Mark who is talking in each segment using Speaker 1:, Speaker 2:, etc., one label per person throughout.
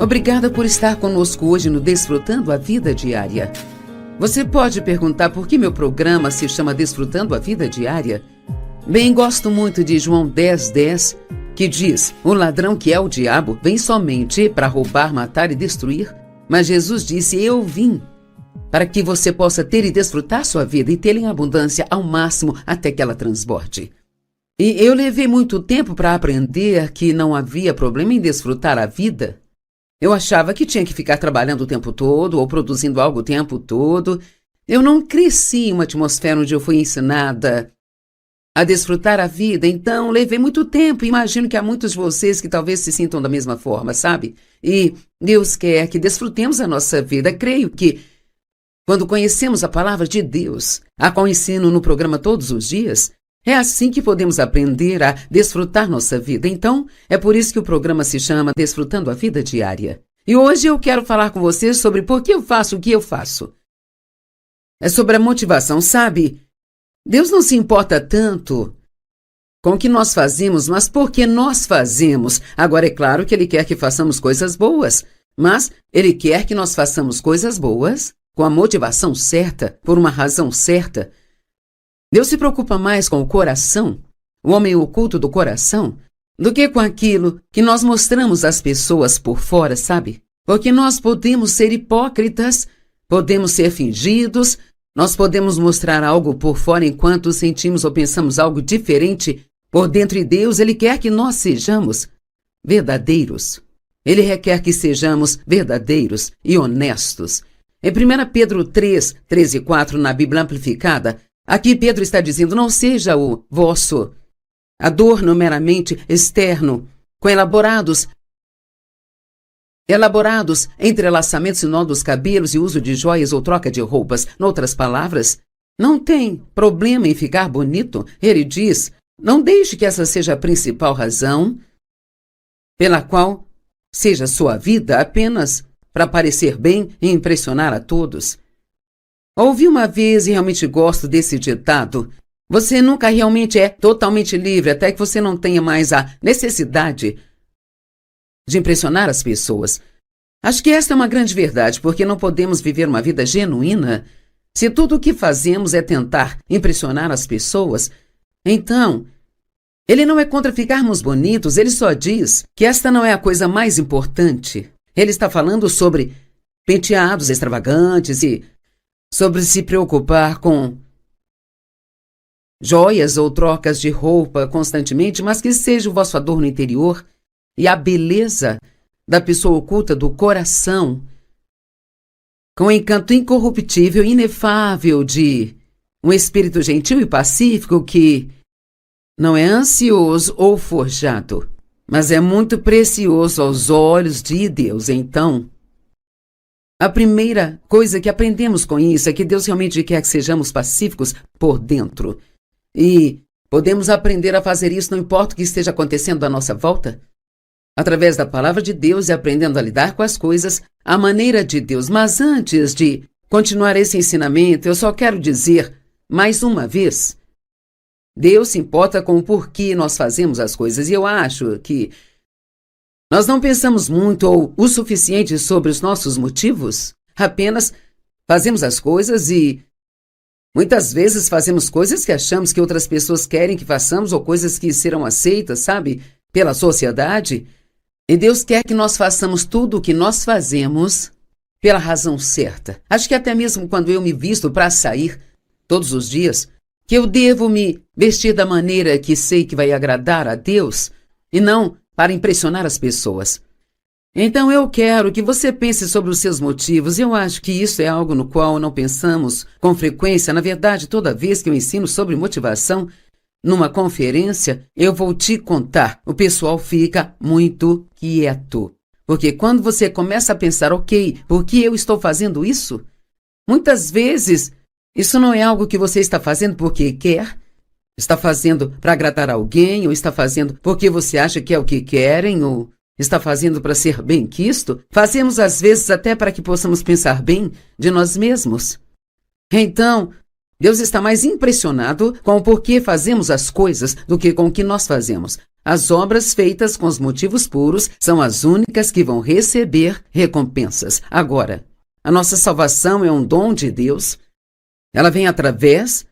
Speaker 1: Obrigada por estar conosco hoje no Desfrutando a Vida Diária. Você pode perguntar por que meu programa se chama Desfrutando a Vida Diária? Bem, gosto muito de João 10:10, que diz: o ladrão, que é o diabo, vem somente para roubar, matar e destruir. Mas Jesus disse: eu vim para que você possa ter e desfrutar sua vida e tê-la em abundância ao máximo até que ela transborde. E eu levei muito tempo para aprender que não havia problema em desfrutar a vida. Eu achava que tinha que ficar trabalhando o tempo todo ou produzindo algo o tempo todo. Eu não cresci em uma atmosfera onde eu fui ensinada a desfrutar a vida, então levei muito tempo. Imagino que há muitos de vocês que talvez se sintam da mesma forma, sabe? E Deus quer que desfrutemos a nossa vida. Creio que quando conhecemos a palavra de Deus, a qual ensino no programa todos os dias, é assim que podemos aprender a desfrutar nossa vida. Então, é por isso que o programa se chama Desfrutando a Vida Diária. E hoje eu quero falar com vocês sobre por que eu faço o que eu faço. É sobre a motivação, sabe? Deus não se importa tanto com o que nós fazemos, mas por que nós fazemos. Agora, é claro que Ele quer que façamos coisas boas, mas Ele quer que nós façamos coisas boas com a motivação certa, por uma razão certa. Deus se preocupa mais com o coração, o homem oculto do coração, do que com aquilo que nós mostramos às pessoas por fora, sabe? Porque nós podemos ser hipócritas, podemos ser fingidos, nós podemos mostrar algo por fora enquanto sentimos ou pensamos algo diferente por dentro, e Deus, Ele quer que nós sejamos verdadeiros. Ele requer que sejamos verdadeiros e honestos. Em 1 Pedro 3:3-4, na Bíblia Amplificada, aqui Pedro está dizendo: não seja o vosso adorno meramente externo, com elaborados entrelaçamentos e nó dos cabelos e uso de joias ou troca de roupas. Noutras palavras, não tem problema em ficar bonito. Ele diz: não deixe que essa seja a principal razão pela qual seja sua vida apenas para parecer bem e impressionar a todos. Ouvi uma vez e realmente gosto desse ditado: você nunca realmente é totalmente livre até que você não tenha mais a necessidade de impressionar as pessoas. Acho que esta é uma grande verdade, porque não podemos viver uma vida genuína se tudo o que fazemos é tentar impressionar as pessoas. Então, Ele não é contra ficarmos bonitos, Ele só diz que esta não é a coisa mais importante. Ele está falando sobre penteados extravagantes e sobre se preocupar com joias ou trocas de roupa constantemente, mas que seja o vosso adorno interior e a beleza da pessoa oculta do coração, com o encanto incorruptível e inefável de um espírito gentil e pacífico que não é ansioso ou forjado, mas é muito precioso aos olhos de Deus. Então, a primeira coisa que aprendemos com isso é que Deus realmente quer que sejamos pacíficos por dentro. E podemos aprender a fazer isso não importa o que esteja acontecendo à nossa volta, através da palavra de Deus e aprendendo a lidar com as coisas à maneira de Deus. Mas antes de continuar esse ensinamento, eu só quero dizer mais uma vez: Deus se importa com o porquê nós fazemos as coisas. E eu acho que nós não pensamos muito ou o suficiente sobre os nossos motivos. Apenas fazemos as coisas e muitas vezes fazemos coisas que achamos que outras pessoas querem que façamos ou coisas que serão aceitas, sabe, pela sociedade. E Deus quer que nós façamos tudo o que nós fazemos pela razão certa. Acho que até mesmo quando eu me visto para sair todos os dias, que eu devo me vestir da maneira que sei que vai agradar a Deus e não para impressionar as pessoas. Então eu quero que você pense sobre os seus motivos. Eu acho que isso é algo no qual não pensamos com frequência. Na verdade, toda vez que eu ensino sobre motivação numa conferência, eu vou te contar, o pessoal fica muito quieto. Porque quando você começa a pensar: ok, por que eu estou fazendo isso? Muitas vezes isso não é algo que você está fazendo porque quer, está fazendo para agradar alguém, ou está fazendo porque você acha que é o que querem, ou está fazendo para ser bem-quisto. Fazemos às vezes até para que possamos pensar bem de nós mesmos. Então, Deus está mais impressionado com o porquê fazemos as coisas do que com o que nós fazemos. as obras feitas com os motivos puros são as únicas que vão receber recompensas. Agora, a nossa salvação é um dom de Deus. Ela vem através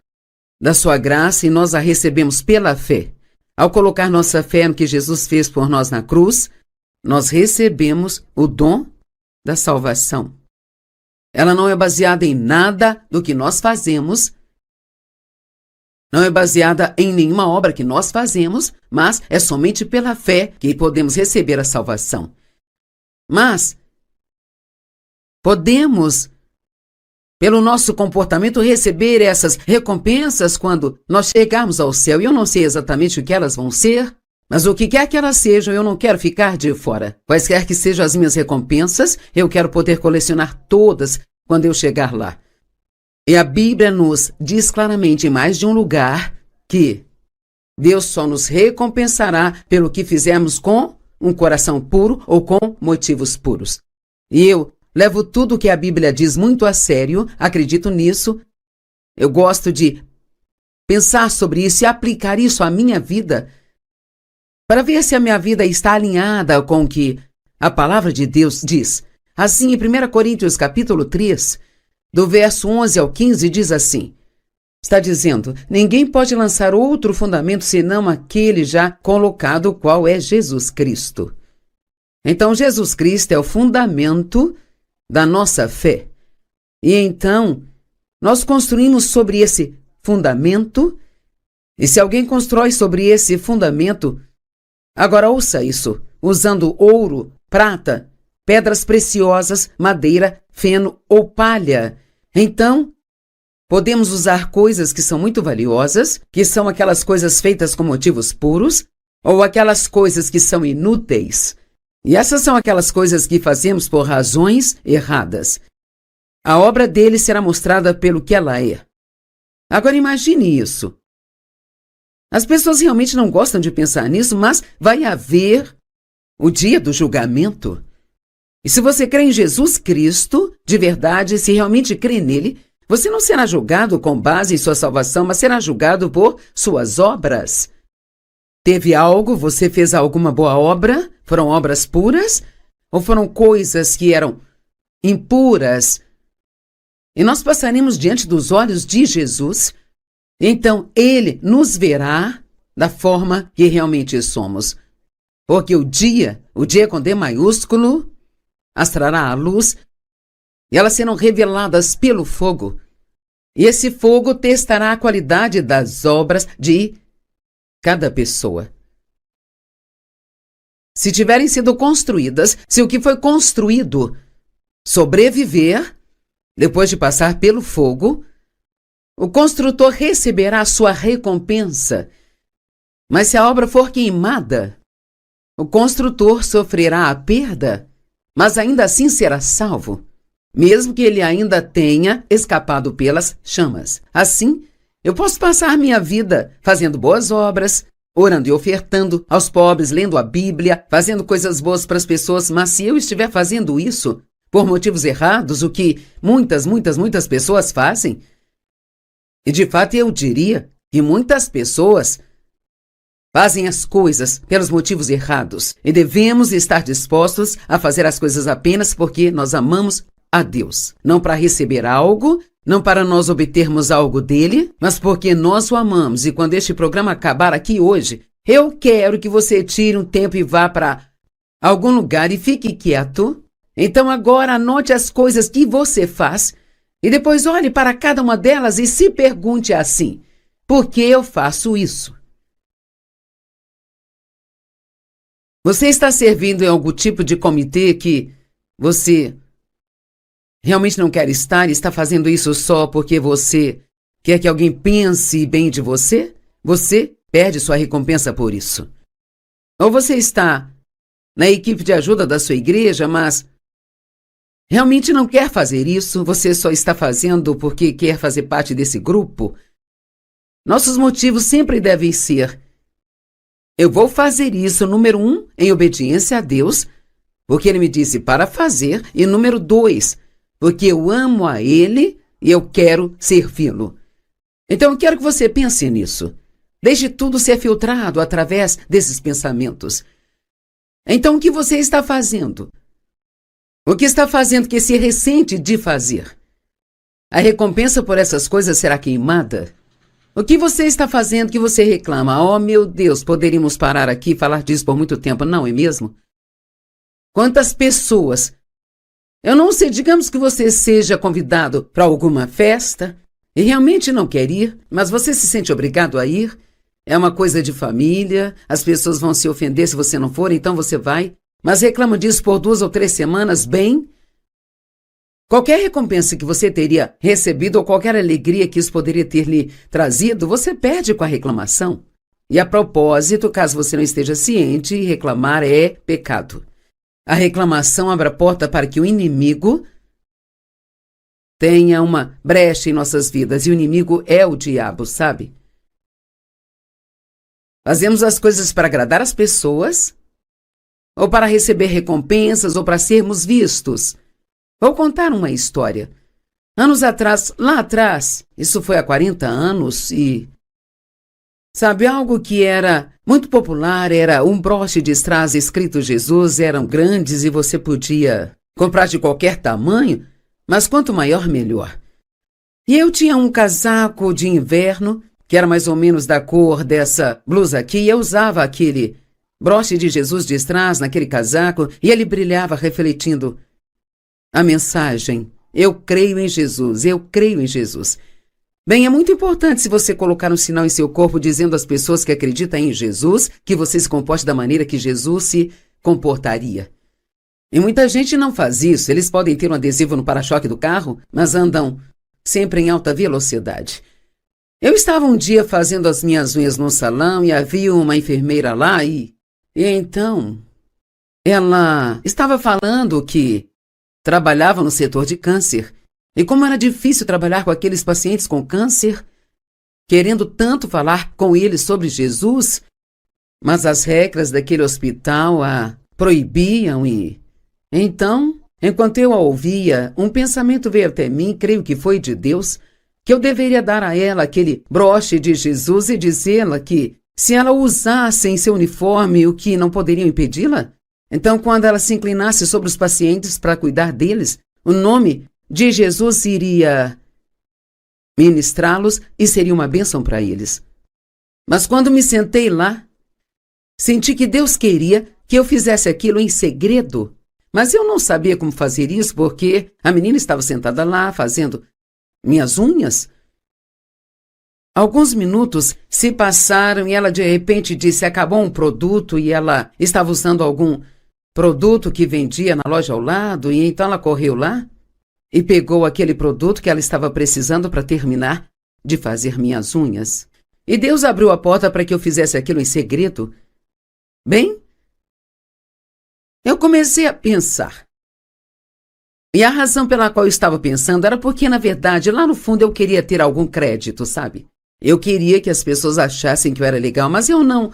Speaker 1: da sua graça e nós a recebemos pela fé. Ao colocar nossa fé no que Jesus fez por nós na cruz, nós recebemos o dom da salvação. Ela não é baseada em nada do que nós fazemos, não é baseada em nenhuma obra que nós fazemos, mas é somente pela fé que podemos receber a salvação. Mas podemos, pelo nosso comportamento, receber essas recompensas quando nós chegarmos ao céu. Eu não sei exatamente o que elas vão ser, mas o que quer que elas sejam, eu não quero ficar de fora. Quaisquer que sejam as minhas recompensas, eu quero poder colecionar todas quando eu chegar lá. E a Bíblia nos diz claramente em mais de um lugar que Deus só nos recompensará pelo que fizermos com um coração puro ou com motivos puros. E eu levo tudo o que a Bíblia diz muito a sério, acredito nisso. Eu gosto de pensar sobre isso e aplicar isso à minha vida, para ver se a minha vida está alinhada com o que a palavra de Deus diz. Assim, em 1 Coríntios capítulo 3, do verso 11 ao 15, diz assim, está dizendo, ninguém pode lançar outro fundamento senão aquele já colocado, o qual é Jesus Cristo. Então, Jesus Cristo é o fundamento da nossa fé. E então, nós construímos sobre esse fundamento, e se alguém constrói sobre esse fundamento, agora ouça isso, usando ouro, prata, pedras preciosas, madeira, feno ou palha. Então, podemos usar coisas que são muito valiosas, que são aquelas coisas feitas com motivos puros, ou aquelas coisas que são inúteis. E essas são aquelas coisas que fazemos por razões erradas. A obra dele será mostrada pelo que ela é. Agora imagine isso. As pessoas realmente não gostam de pensar nisso, mas vai haver o dia do julgamento. E se você crê em Jesus Cristo, de verdade, se realmente crê nele, você não será julgado com base em sua salvação, mas será julgado por suas obras. Teve algo, você fez alguma boa obra? Foram obras puras? Ou foram coisas que eram impuras? E nós passaremos diante dos olhos de Jesus, então ele nos verá da forma que realmente somos. Porque o dia com D maiúsculo, as trará à luz, e elas serão reveladas pelo fogo. E esse fogo testará a qualidade das obras de cada pessoa. Se tiverem sido construídas, se o que foi construído sobreviver, depois de passar pelo fogo, o construtor receberá a sua recompensa. Mas se a obra for queimada, o construtor sofrerá a perda, mas ainda assim será salvo, mesmo que ele ainda tenha escapado pelas chamas. Assim, eu posso passar minha vida fazendo boas obras, orando e ofertando aos pobres, lendo a Bíblia, fazendo coisas boas para as pessoas, mas se eu estiver fazendo isso por motivos errados, o que muitas pessoas fazem, e de fato eu diria que muitas pessoas fazem as coisas pelos motivos errados e devemos estar dispostos a fazer as coisas apenas porque nós amamos a Deus. Não para receber algo, não para nós obtermos algo dele, mas porque nós o amamos. E quando este programa acabar aqui hoje, eu quero que você tire um tempo e vá para algum lugar e fique quieto. Então agora anote as coisas que você faz e depois olhe para cada uma delas e se pergunte assim, por que eu faço isso? Você está servindo em algum tipo de comitê que você realmente não quer estar e está fazendo isso só porque você quer que alguém pense bem de você? Você perde sua recompensa por isso. Ou você está na equipe de ajuda da sua igreja, mas realmente não quer fazer isso, você só está fazendo porque quer fazer parte desse grupo? Nossos motivos sempre devem ser: eu vou fazer isso, número 1, em obediência a Deus, porque Ele me disse para fazer, e número 2, porque eu amo a Ele e eu quero servi-lo. Então eu quero que você pense nisso. Deixe tudo ser filtrado através desses pensamentos. Então, o que você está fazendo? O que está fazendo que se ressente de fazer? A recompensa por essas coisas será queimada? O que você está fazendo que você reclama? Oh, meu Deus, poderíamos parar aqui e falar disso por muito tempo, não é mesmo? Quantas pessoas... Eu não sei, digamos que você seja convidado para alguma festa e realmente não quer ir, mas você se sente obrigado a ir. É uma coisa de família, as pessoas vão se ofender se você não for, então você vai. Mas reclama disso por 2 ou 3 semanas, bem... Qualquer recompensa que você teria recebido ou qualquer alegria que isso poderia ter lhe trazido, você perde com a reclamação. E a propósito, caso você não esteja ciente, reclamar é pecado. A reclamação abre a porta para que o inimigo tenha uma brecha em nossas vidas. E o inimigo é o diabo, sabe? Fazemos as coisas para agradar as pessoas, ou para receber recompensas, ou para sermos vistos. Vou contar uma história. Anos atrás, lá atrás, isso foi há 40 anos e... Sabe, algo que era muito popular era um broche de strass escrito Jesus, eram grandes e você podia comprar de qualquer tamanho, mas quanto maior, melhor. E eu tinha um casaco de inverno, que era mais ou menos da cor dessa blusa aqui, e eu usava aquele broche de Jesus de strass naquele casaco e ele brilhava refletindo a mensagem: eu creio em Jesus, eu creio em Jesus. Bem, é muito importante se você colocar um sinal em seu corpo dizendo às pessoas que acreditam em Jesus que você se comporte da maneira que Jesus se comportaria. E muita gente não faz isso. Eles podem ter um adesivo no para-choque do carro, mas andam sempre em alta velocidade. Eu estava um dia fazendo as minhas unhas no salão e havia uma enfermeira lá e então ela estava falando que trabalhava no setor de câncer. E como era difícil trabalhar com aqueles pacientes com câncer, querendo tanto falar com eles sobre Jesus, mas as regras daquele hospital a proibiam e... Então, enquanto eu a ouvia, um pensamento veio até mim, creio que foi de Deus, que eu deveria dar a ela aquele broche de Jesus e dizê-la que, se ela o usasse em seu uniforme, o que não poderiam impedi-la? Então, quando ela se inclinasse sobre os pacientes para cuidar deles, o nome de Jesus iria ministrá-los e seria uma bênção para eles. Mas quando me sentei lá, senti que Deus queria que eu fizesse aquilo em segredo. Mas eu não sabia como fazer isso porque a menina estava sentada lá fazendo minhas unhas. Alguns minutos se passaram e ela de repente disse: acabou um produto e ela estava usando algum produto que vendia na loja ao lado e então ela correu lá e pegou aquele produto que ela estava precisando para terminar de fazer minhas unhas. E Deus abriu a porta para que eu fizesse aquilo em segredo. Bem, eu comecei a pensar. E a razão pela qual eu estava pensando era porque, na verdade, lá no fundo eu queria ter algum crédito, sabe? Eu queria que as pessoas achassem que eu era legal, mas eu não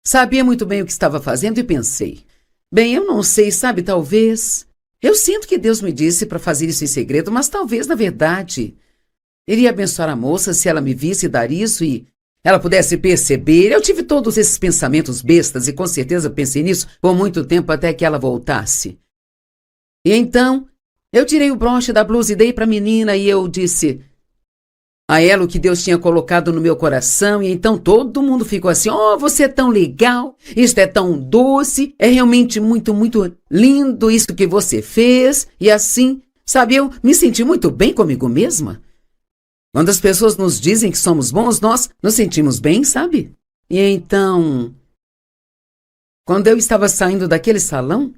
Speaker 1: sabia muito bem o que estava fazendo e pensei: bem, eu não sei, sabe, talvez... Eu sinto que Deus me disse para fazer isso em segredo, mas talvez, na verdade, iria abençoar a moça se ela me visse dar isso e ela pudesse perceber. Eu tive todos esses pensamentos bestas e com certeza pensei nisso por muito tempo até que ela voltasse. E então, eu tirei o broche da blusa e dei para a menina e eu disse a ela o que Deus tinha colocado no meu coração, e então todo mundo ficou assim: oh, você é tão legal, isto é tão doce, é realmente muito, muito lindo isso que você fez. E assim, sabe, eu me senti muito bem comigo mesma. Quando as pessoas nos dizem que somos bons, nós nos sentimos bem, sabe? E então, quando eu estava saindo daquele salão,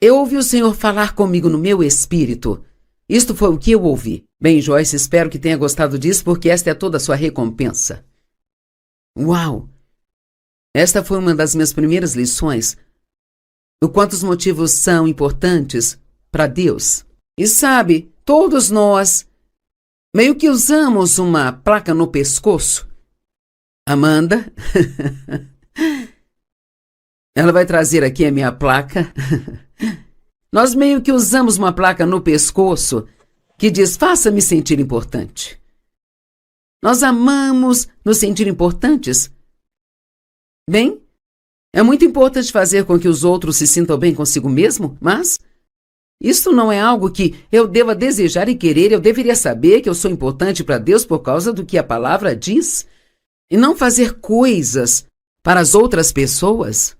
Speaker 1: eu ouvi o Senhor falar comigo no meu espírito. Isto foi o que eu ouvi. Bem, Joyce, espero que tenha gostado disso, porque esta é toda a sua recompensa. Uau! Esta foi uma das minhas primeiras lições. O quanto os motivos são importantes para Deus. E sabe, todos nós meio que usamos uma placa no pescoço. Amanda, ela vai trazer aqui a minha placa. Nós meio que usamos uma placa no pescoço que diz: faça-me sentir importante. Nós amamos nos sentir importantes. Bem, é muito importante fazer com que os outros se sintam bem consigo mesmo, mas isso não é algo que eu deva desejar e querer. Eu deveria saber que eu sou importante para Deus por causa do que a palavra diz e não fazer coisas para as outras pessoas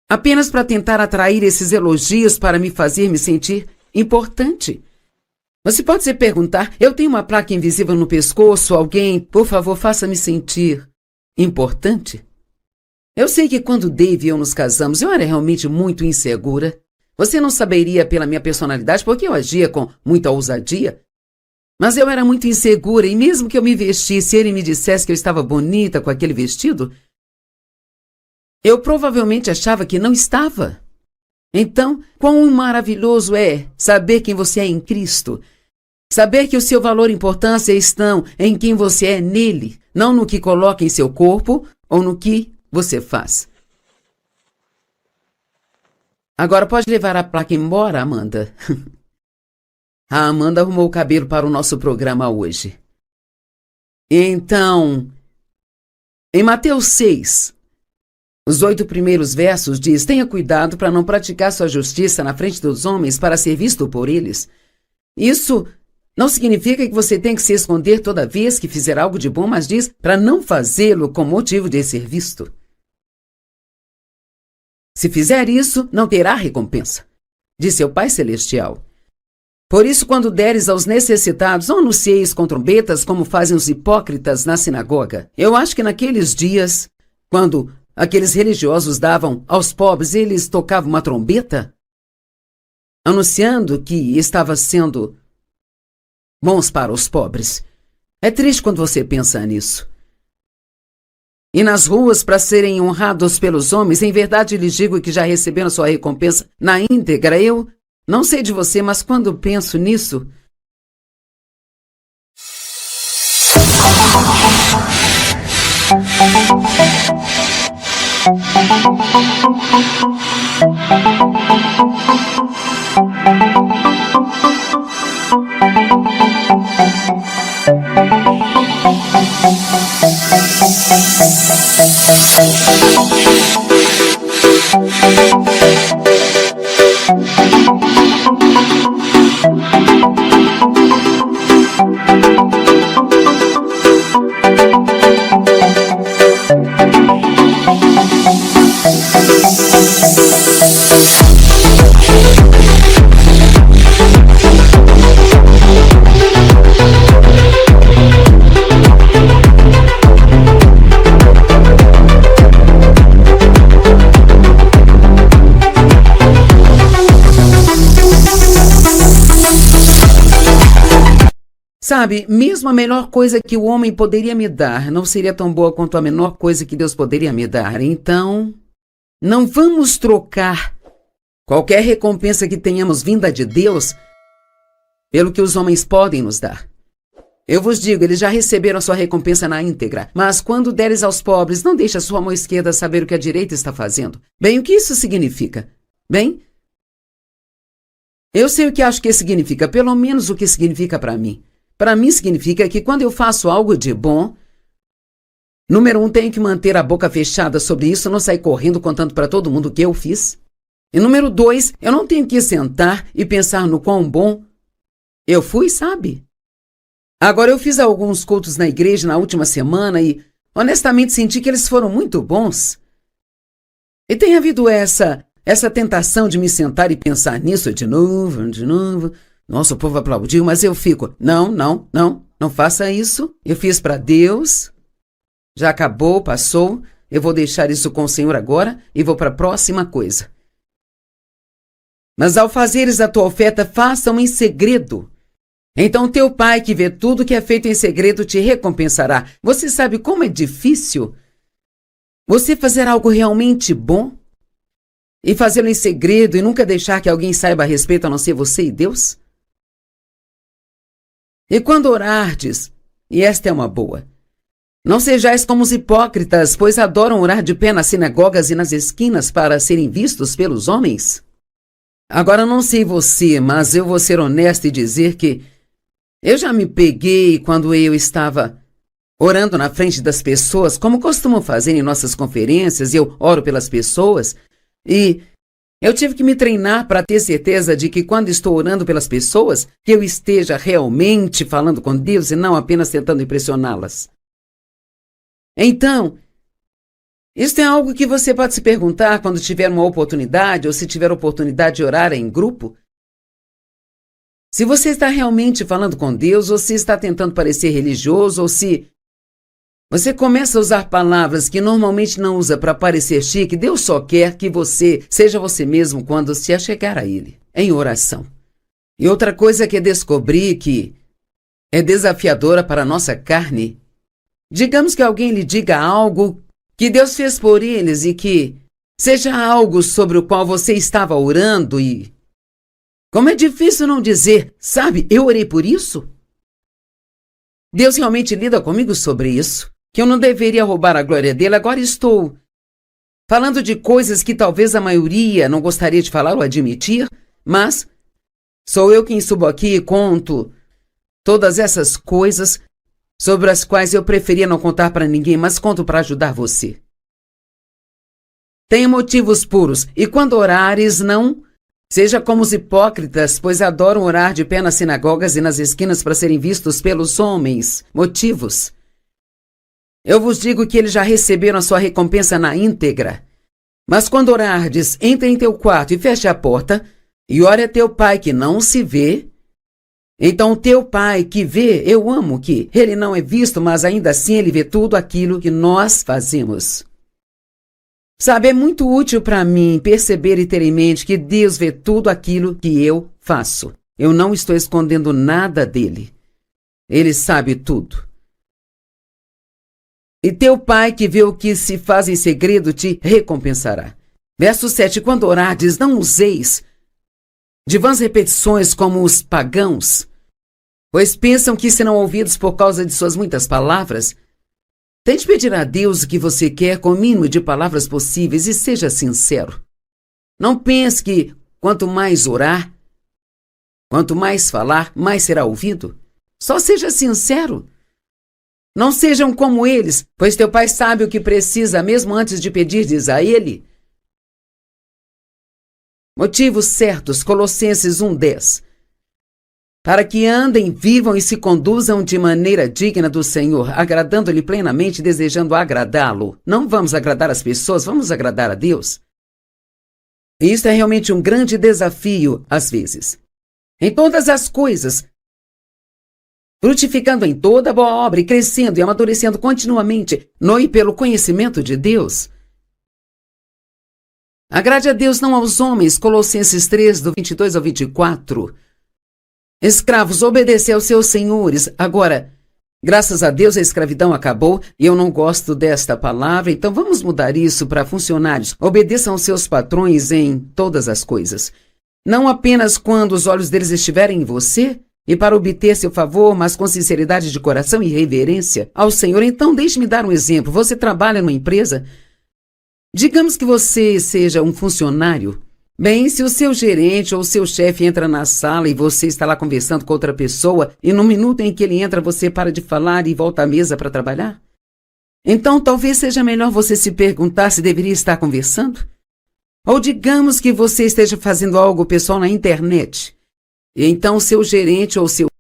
Speaker 1: apenas para tentar atrair esses elogios para me fazer me sentir importante. Você pode se perguntar, eu tenho uma placa invisível no pescoço, alguém, por favor, faça-me sentir importante? Eu sei que quando Dave e eu nos casamos, eu era realmente muito insegura. Você não saberia pela minha personalidade, porque eu agia com muita ousadia. Mas eu era muito insegura, e mesmo que eu me vestisse e ele me dissesse que eu estava bonita com aquele vestido, eu provavelmente achava que não estava. Então, quão maravilhoso é saber quem você é em Cristo. Saber que o seu valor e importância estão em quem você é nele, não no que coloca em seu corpo ou no que você faz. Agora pode levar a placa embora, Amanda. A Amanda arrumou o cabelo para o nosso programa hoje. Então, em Mateus 6, os 8 primeiros versos diz: tenha cuidado para não praticar sua justiça na frente dos homens para ser visto por eles. Isso não significa que você tem que se esconder toda vez que fizer algo de bom, mas diz para não fazê-lo com motivo de ser visto. Se fizer isso, não terá recompensa, diz seu Pai Celestial. Por isso, quando deres aos necessitados, não anuncieis com trombetas como fazem os hipócritas na sinagoga. Eu acho que naqueles dias, quando aqueles religiosos davam aos pobres, eles tocavam uma trombeta, anunciando que estava sendo bons para os pobres. É triste quando você pensa nisso. E nas ruas, para serem honrados pelos homens, em verdade lhes digo que já receberam sua recompensa na íntegra. Eu não sei de você, mas quando penso nisso, sabe, mesmo a melhor coisa que o homem poderia me dar não seria tão boa quanto a menor coisa que Deus poderia me dar. Então, não vamos trocar qualquer recompensa que tenhamos vinda de Deus pelo que os homens podem nos dar. Eu vos digo, eles já receberam a sua recompensa na íntegra. Mas quando deres aos pobres, não deixe a sua mão esquerda saber o que a direita está fazendo. Bem, o que isso significa? Bem, eu sei o que acho que significa, pelo menos o que significa para mim. Para mim significa que quando eu faço algo de bom, número 1, tenho que manter a boca fechada sobre isso, não sair correndo contando para todo mundo o que eu fiz. E número 2, eu não tenho que sentar e pensar no quão bom eu fui, sabe? Agora, eu fiz alguns cultos na igreja na última semana e, honestamente, senti que eles foram muito bons. E tem havido essa tentação de me sentar e pensar nisso de novo. Nossa, o povo aplaudiu, mas eu fico, não faça isso. Eu fiz para Deus, já acabou, passou, eu vou deixar isso com o Senhor agora e vou para a próxima coisa. Mas ao fazeres a tua oferta, faça-o em segredo. Então teu Pai que vê tudo que é feito em segredo te recompensará. Você sabe como é difícil você fazer algo realmente bom e fazê-lo em segredo e nunca deixar que alguém saiba a respeito a não ser você e Deus? E quando orardes, e esta é uma boa, não sejais como os hipócritas, pois adoram orar de pé nas sinagogas e nas esquinas para serem vistos pelos homens. Agora não sei você, mas eu vou ser honesto e dizer que Eu já me peguei quando eu estava orando na frente das pessoas, como costumam fazer em nossas conferências, eu oro pelas pessoas, e eu tive que me treinar para ter certeza de que quando estou orando pelas pessoas, que eu esteja realmente falando com Deus e não apenas tentando impressioná-las. Então, isso é algo que você pode se perguntar quando tiver uma oportunidade ou se tiver oportunidade de orar em grupo. Se você está realmente falando com Deus ou se está tentando parecer religioso ou se você começa a usar palavras que normalmente não usa para parecer chique, Deus só quer que você seja você mesmo quando se achegar a Ele, em oração. E outra coisa que é descobrir que é desafiadora para a nossa carne. Digamos que alguém lhe diga algo que Deus fez por eles e que seja algo sobre o qual você estava orando e... Como é difícil não dizer, sabe, eu orei por isso? Deus realmente lida comigo sobre isso, que eu não deveria roubar a glória dele, agora estou falando de coisas que talvez a maioria não gostaria de falar ou admitir, mas sou eu quem subo aqui e conto todas essas coisas sobre as quais eu preferia não contar para ninguém, mas conto para ajudar você. Tenha motivos puros, e quando orares, não seja como os hipócritas, pois adoram orar de pé nas sinagogas e nas esquinas para serem vistos pelos homens. Motivos. Eu vos digo que eles já receberam a sua recompensa na íntegra. Mas quando orardes, entre em teu quarto e feche a porta, e ore a teu pai que não se vê. Então teu pai que vê, eu amo que ele não é visto, mas ainda assim ele vê tudo aquilo que nós fazemos. Sabe, é muito útil para mim perceber e ter em mente que Deus vê tudo aquilo que eu faço. Eu não estou escondendo nada dele. Ele sabe tudo. E teu pai que vê o que se faz em segredo te recompensará. Verso 7. Quando orardes, não useis de vãs repetições como os pagãos, pois pensam que serão ouvidos por causa de suas muitas palavras. Tente pedir a Deus o que você quer com o mínimo de palavras possíveis e seja sincero. Não pense que quanto mais orar, quanto mais falar, mais será ouvido. Só seja sincero. Não sejam como eles, pois teu pai sabe o que precisa mesmo antes de pedirdes a ele. Motivos certos, Colossenses 1:10. Para que andem, vivam e se conduzam de maneira digna do Senhor, agradando-lhe plenamente e desejando agradá-lo. Não vamos agradar as pessoas, vamos agradar a Deus. E isso é realmente um grande desafio, às vezes. Em todas as coisas, frutificando em toda boa obra e crescendo e amadurecendo continuamente no e pelo conhecimento de Deus. Agrade a Deus, não aos homens, Colossenses 3, do 22 ao 24. Escravos, obedecei aos seus senhores. Agora, graças a Deus a escravidão acabou e eu não gosto desta palavra, então vamos mudar isso para funcionários. Obedeçam aos seus patrões em todas as coisas. Não apenas quando os olhos deles estiverem em você e para obter seu favor, mas com sinceridade de coração e reverência ao Senhor. Então, deixe-me dar um exemplo. Você trabalha numa empresa? Digamos que você seja um funcionário. Bem, se o seu gerente ou o seu chefe entra na sala e você está lá conversando com outra pessoa e no minuto em que ele entra você para de falar e volta à mesa para trabalhar? Então talvez seja melhor você se perguntar se deveria estar conversando. Ou digamos que você esteja fazendo algo pessoal na internet. E então o seu gerente ou o seu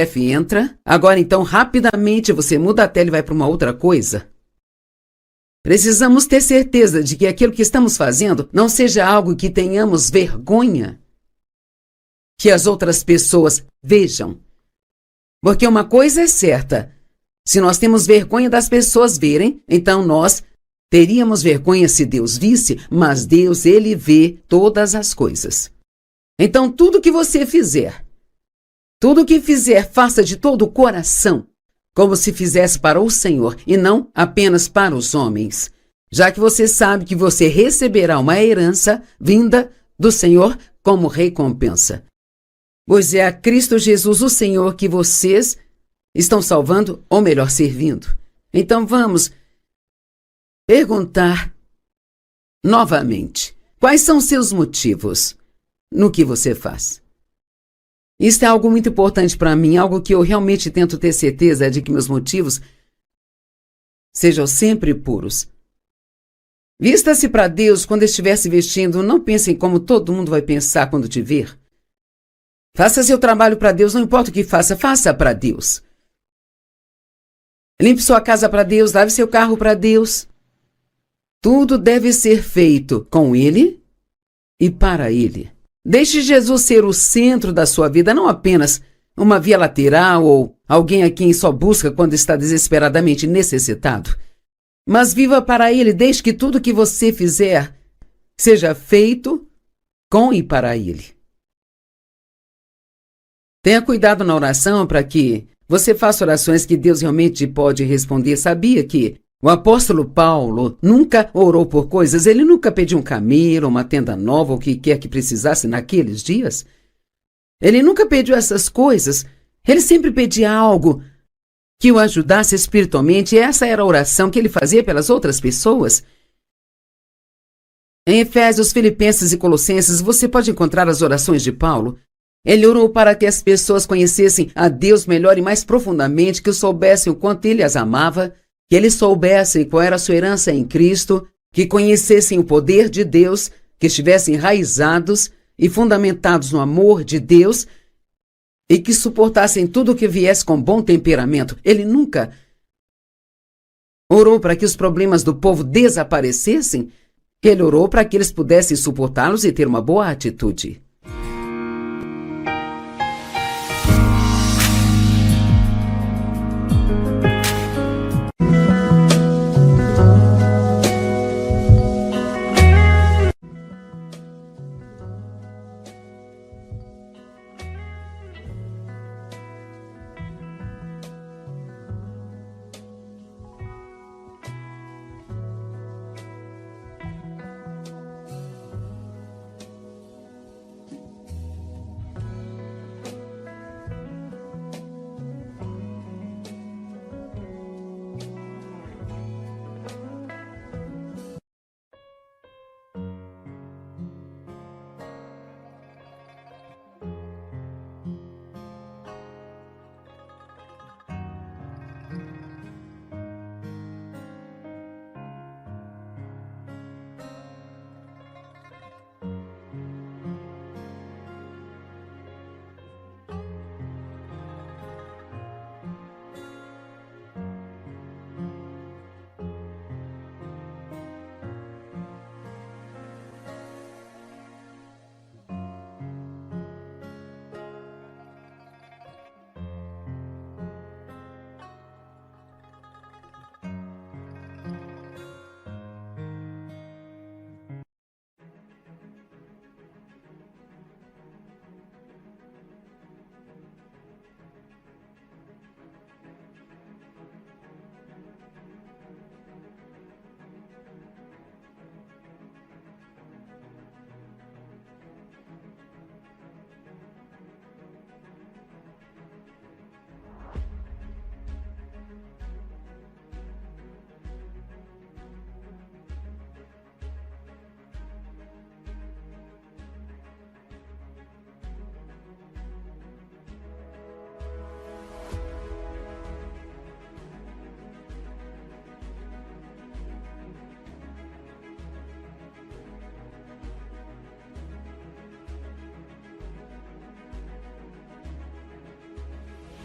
Speaker 1: chefe entra. Agora então, rapidamente, você muda a tela e vai para uma outra coisa. Precisamos ter certeza de que aquilo que estamos fazendo não seja algo que tenhamos vergonha que as outras pessoas vejam. Porque uma coisa é certa, se nós temos vergonha das pessoas verem, então nós teríamos vergonha se Deus visse, mas Deus, Ele vê todas as coisas. Então tudo que você fizer, tudo que fizer, faça de todo o coração, como se fizesse para o Senhor e não apenas para os homens, já que você sabe que você receberá uma herança vinda do Senhor como recompensa. Pois é a Cristo Jesus, o Senhor, que vocês estão salvando, ou melhor, servindo. Então vamos perguntar novamente, quais são seus motivos no que você faz? Isso é algo muito importante para mim, algo que eu realmente tento ter certeza de que meus motivos sejam sempre puros. Vista-se para Deus quando estiver se vestindo, não pense em como todo mundo vai pensar quando te ver. Faça seu trabalho para Deus, não importa o que faça, faça para Deus. Limpe sua casa para Deus, lave seu carro para Deus. Tudo deve ser feito com Ele e para Ele. Deixe Jesus ser o centro da sua vida, não apenas uma via lateral ou alguém a quem só busca quando está desesperadamente necessitado. Mas viva para Ele, desde que tudo que você fizer seja feito com e para Ele. Tenha cuidado na oração para que você faça orações que Deus realmente pode responder. Sabia que o apóstolo Paulo nunca orou por coisas? Ele nunca pediu um camelo, uma tenda nova, ou o que quer que precisasse naqueles dias. Ele nunca pediu essas coisas. Ele sempre pedia algo que o ajudasse espiritualmente. E essa era a oração que ele fazia pelas outras pessoas. Em Efésios, Filipenses e Colossenses, você pode encontrar as orações de Paulo. Ele orou para que as pessoas conhecessem a Deus melhor e mais profundamente, que soubessem o quanto Ele as amava, que eles soubessem qual era a sua herança em Cristo, que conhecessem o poder de Deus, que estivessem enraizados e fundamentados no amor de Deus e que suportassem tudo o que viesse com bom temperamento. Ele nunca orou para que os problemas do povo desaparecessem. Ele orou para que eles pudessem suportá-los e ter uma boa atitude.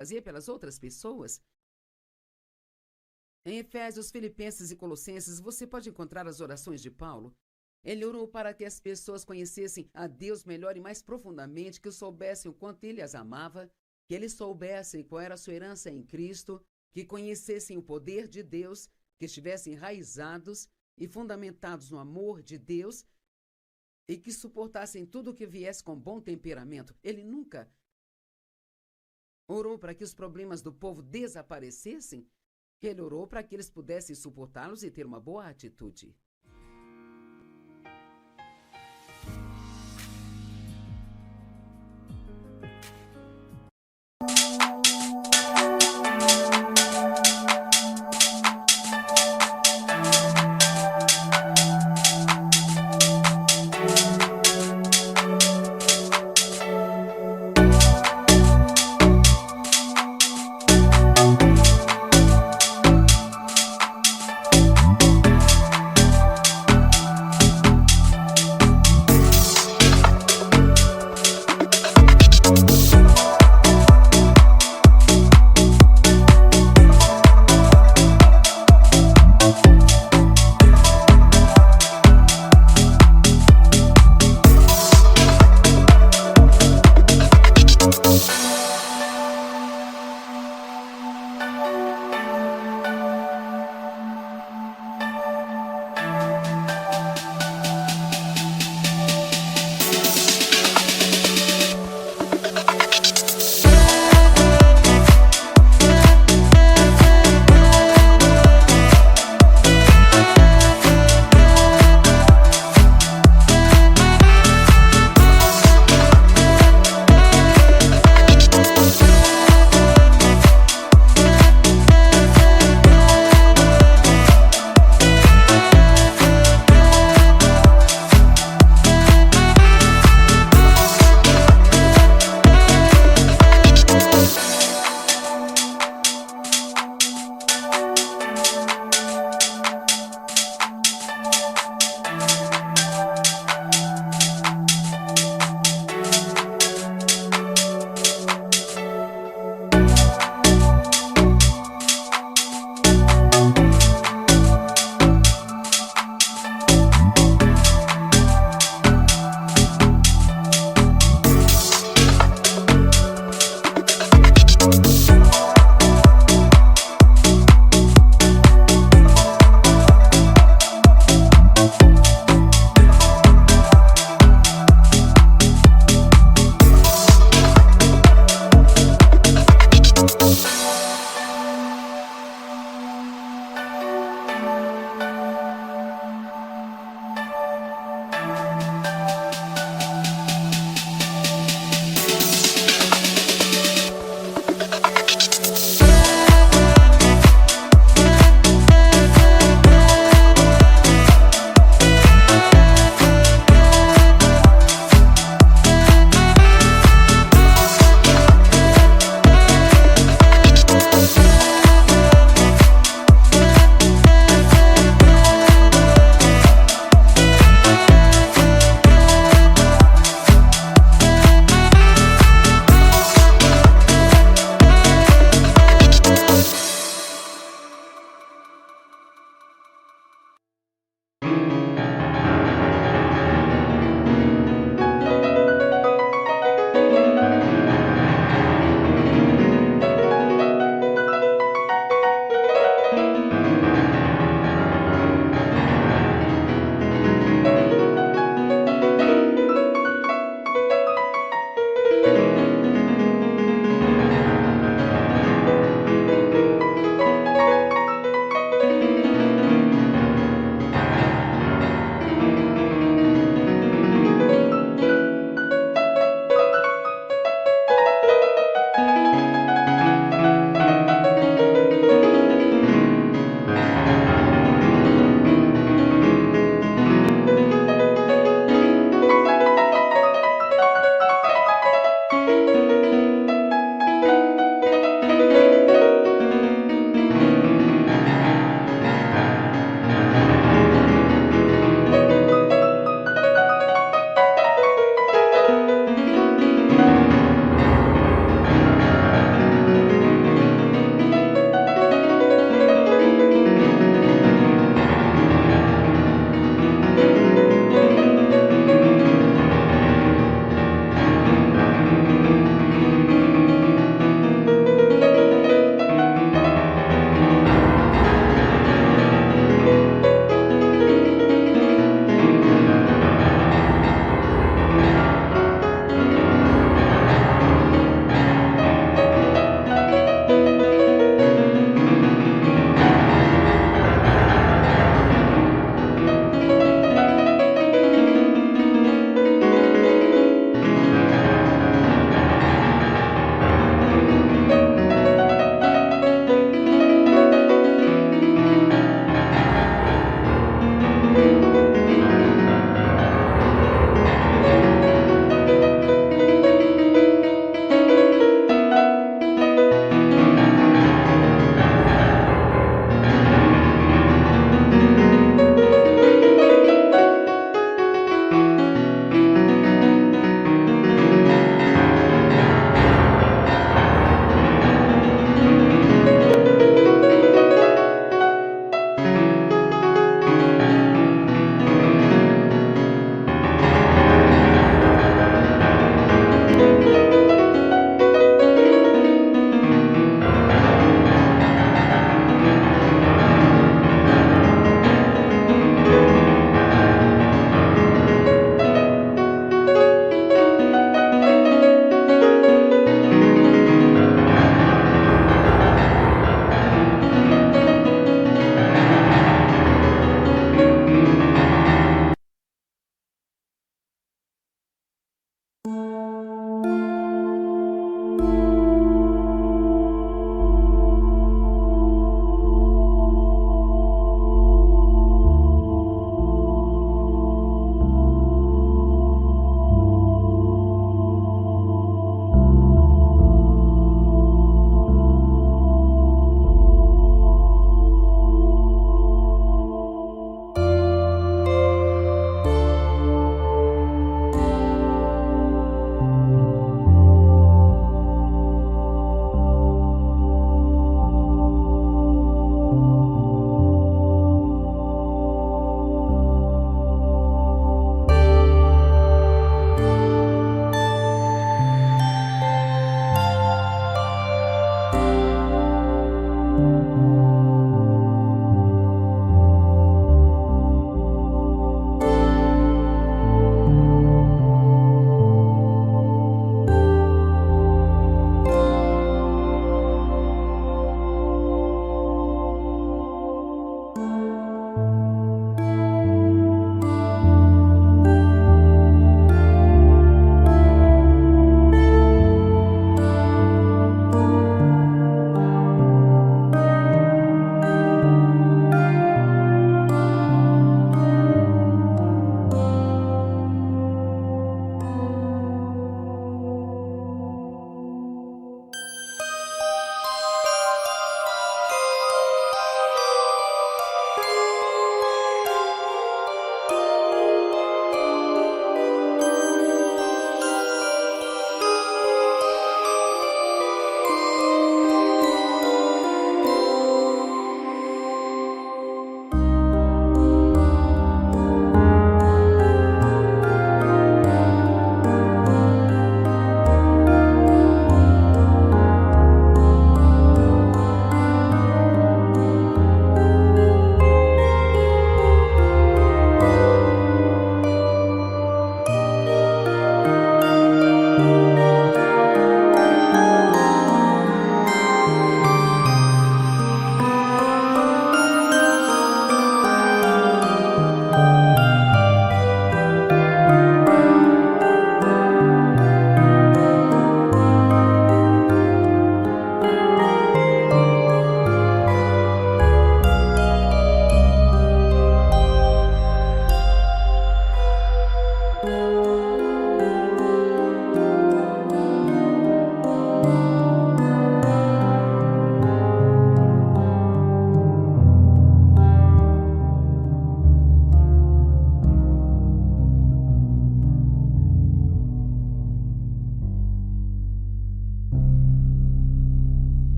Speaker 1: fazia pelas outras pessoas. Em Efésios, Filipenses e Colossenses, você pode encontrar as orações de Paulo. Ele orou para que as pessoas conhecessem a Deus melhor e mais profundamente, que soubessem o quanto ele as amava, que eles soubessem qual era a sua herança em Cristo, que conhecessem o poder de Deus, que estivessem enraizados e fundamentados no amor de Deus e que suportassem tudo o que viesse com bom temperamento. Ele nunca orou para que os problemas do povo desaparecessem. Ele orou para que eles pudessem suportá-los e ter uma boa atitude.